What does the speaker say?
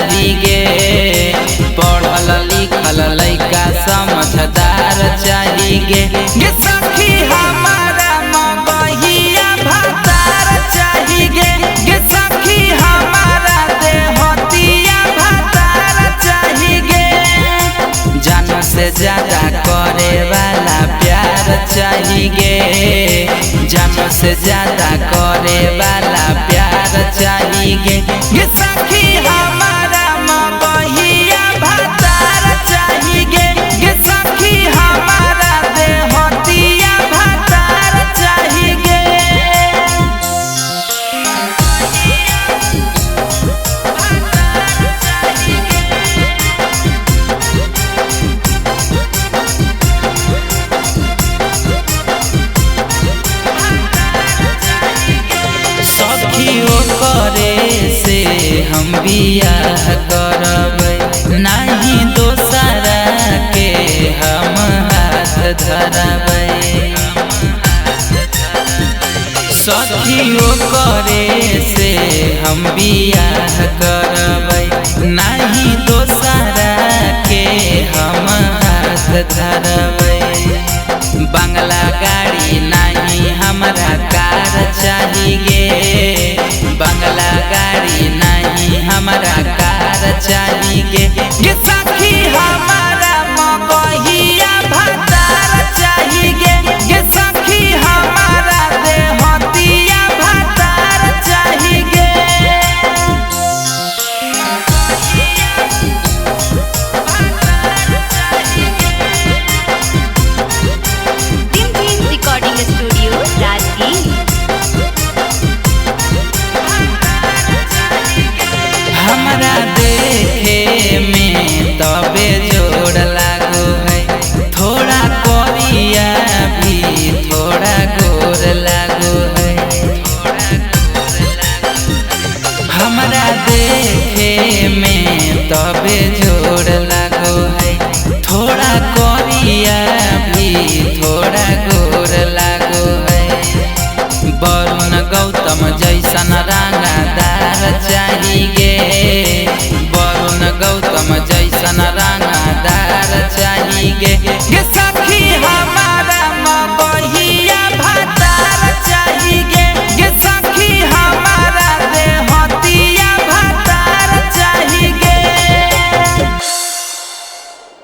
चाहिए गे। पढ़ल लिखल लइका समझदार चाहिए गे। गे सखी हमारा मगहिया भतार चाहिए गे। गे सखी हमारा देहतिया भतार चाहिए गे। जान से ज्यादा करे वाला प्यार चाहिए गे। जान से ज्यादा करे वाला प्यार चाहिए गे। गे सखी हमारा मगहिया भतार चाहिए गे। गे सखी हमारा देहतिया भतार चाहिए गे। सखियो करे से हम बियाह करबै, नहीं दोसरा के हम हाथ धरबै। सखियो करे से हम बियाह करबै, नहीं दोसरा के हम हाथ धरबै। बंगला गाड़ी नहीं हमरा कार चाहिए गे। बंगला गाड़ी नहीं हमरा कार चाहिए गे। गे सखी हमारा मगहिया भतार चाहिए गे। गे सखी हमारा देहतिया भतार चाहिए गे। Recording studio Rajgir. हमरा देखे में तबे जोड़ लागो है, थोड़ा करिया भी थोड़ा गोर लागो है। हमरा देखे में तबे जोड़ लागो है, थोड़ा करिया भी थोड़ा गोर लागो है। वरुण गौतम जैसन रंगदार चाहिए गे। वरुण गौतम जैसन रंगदार चाहिए गे।